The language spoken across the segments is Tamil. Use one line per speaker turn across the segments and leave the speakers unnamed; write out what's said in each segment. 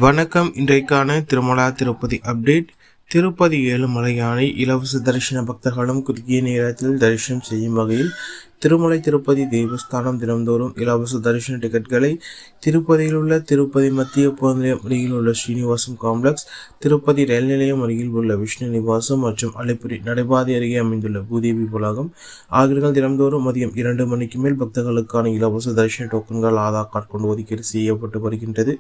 வணக்கம். இன்றைக்கான திருமலா திருப்பதி அப்டேட். திருப்பதி ஏழுமலை யானை இலவச தரிசன பக்தர்களும் குறுகிய நேரத்தில் தரிசனம் செய்யும் வகையில் திருமலை திருப்பதி தேவஸ்தானம் தினந்தோறும் இலவச தரிசன டிக்கெட்களை திருப்பதியில் உள்ள திருப்பதி மத்திய பேருந்து நிலையம் அருகில் உள்ள ஸ்ரீனிவாசம் காம்ப்ளெக்ஸ், திருப்பதி ரயில் நிலையம் அருகில் உள்ள விஷ்ணு நிவாசம் மற்றும் அலிப்புரி நடைபாதை அருகே அமைந்துள்ள பூதேவி வளாகம் ஆகியவர்கள் தினந்தோறும் மதியம் 2 மணிக்கு மேல் பக்தர்களுக்கான இலவச தரிசன டோக்கன்கள் ஆதார் கார்டு கொண்டு ஒதுக்கீடு செய்யப்பட்டு வருகின்றது.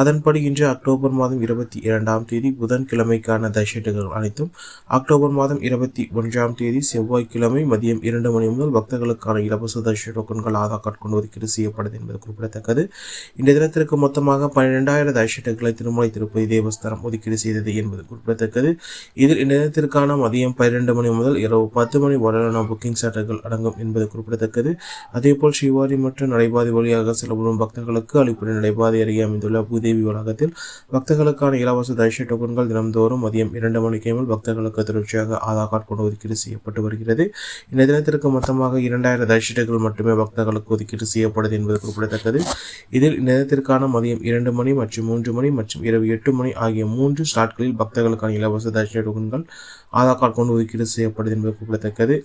அதன்படி இன்று அக்டோபர் மாதம் 22ஆம் தேதி புதன்கிழமைக்கான தரிசனங்கள் அனைத்தும் அக்டோபர் மாதம் 21ஆம் தேதி செவ்வாய்க்கிழமை மதியம் 2 மணி முதல் பக்தர்களுக்கான இலவச தரிசன டோக்கன்கள் ஆதார் கார்டு கொண்டு ஒதுக்கீடு செய்யப்படுது என்பது குறிப்பிடத்தக்கது. இந்த தினத்திற்கு மொத்தமாக 12,000 தரிசனங்களை திருமலை திருப்பதி தேவஸ்தானம் ஒதுக்கீடு செய்தது என்பது குறிப்பிடத்தக்கது. இதில் இந்த தினத்திற்கான மதியம் 12 மணி முதல் இரவு 10 மணி வரையிலான புக்கிங் சார்ஜர்கள் அடங்கும் என்பது குறிப்பிடத்தக்கது. அதேபோல் ஸ்ரீவாரி மற்றும் நடைபாதை வழியாக செல்லப்படும் பக்தர்களுக்கு அலிப்புரி நடைபாதை அருகே அமைந்துள்ள பூதேவி வளாகத்தில் பக்தர்களுக்கான இலவச தரிசன டோக்கன்கள் தினம்தோறும் மதியம் 2 மணிக்கு மேல் பக்தர்களுக்கு தொடர்ச்சியாக ஆதார் கார்டு கொண்டு ஒதுக்கீடு செய்யப்பட்டு வருகிறது. இந்த தினத்திற்கு மொத்தமாக 2,000 தரிசனங்கள் மட்டுமே பக்தர்களுக்கு ஒதுக்கீடு செய்யப்படுது என்பது குறிப்பிடத்தக்கது. இதில் இந்த தினத்திற்கான மதியம் 2 மணி மற்றும் 3 மணி மற்றும் இரவு 8 மணி ஆகிய 3 ஸ்லாட்களில் பக்தர்களுக்கான இலவச தரிசன டோக்கன்கள் ஆதார் கார்டு கொண்டு ஒதுக்கீடு செய்யப்படுது என்பது குறிப்பிடத்தக்கது.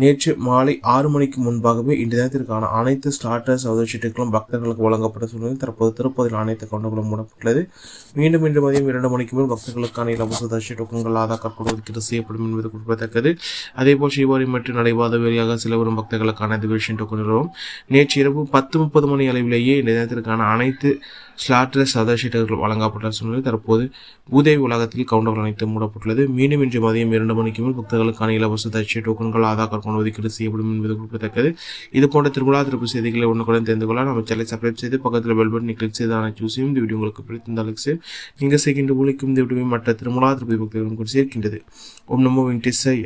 நேற்று மாலை 6 மணிக்கு முன்பாகவே இந்த தினத்திற்கான அனைத்து ஸ்டார்டர்ஸ் சீட்டுகளும் பக்தர்களுக்கு வழங்கப்பட்ட சூழ்நிலையில் தற்போது திருப்பதியில் அனைத்து கவுண்டர்களும் மூடப்பட்டுள்ளது. மீண்டும் இன்று மதியம் 2 மணிக்கு மேல் பக்தர்களுக்கான இலவச தரிசன டோக்கன்கள் ஆதார் கார்டு கொண்டு ஒதுக்கீடு செய்யப்படும் என்பது குறிப்பிடத்தக்கது. அதேபோல் ஸ்ரீவாரி மற்றும் நடைபாதை வழியாக சில வரும் பக்தர்களுக்கான தரிசன டோக்கன் நிறுவனம் நேற்று இரவு 10:30 மணி அளவிலேயே இந்த தினத்திற்கான அனைத்து ஸ்லாட்டர்ஸ் சீட்டுகள் வழங்கப்பட்ட சூழ்நிலையில் தற்போது பூதேவி உலகத்தில் கவுண்டர்கள் அனைத்து மூடப்பட்டுள்ளது. மீண்டும் இன்று மதியம் 2 மணிக்கு மேல் பக்தர்களுக்கான இலவச தரிசன டோக்கன்கள் ஆதார் கார்டு கொண்டு ஒதுக்கீடு செய்யப்படும் என்பது குறிப்பிடத்தக்கது. இது போன்ற திருமலா திருப்பதி செய்திகளை உடனுக்குடன் தெரிந்து கொள்ள நம்ம சேனலை சப்ஸ்கிரைப் செய்து பக்கத்தில் பெல் பட்டனை கிளிக் செய்து அனைத்து செய்யும். இந்த வீடியோ உங்களுக்கு பிடித்திருந்தால் லைக் செய்யும். நீங்கள் செய்கின்ற ஒழிக்கும் இந்த வீடியோவை மற்ற திருமலா திருப்பதி பக்தர்களும் கூட சேர்க்கின்றது. ஓம் நமோ வெங்கடேசாய.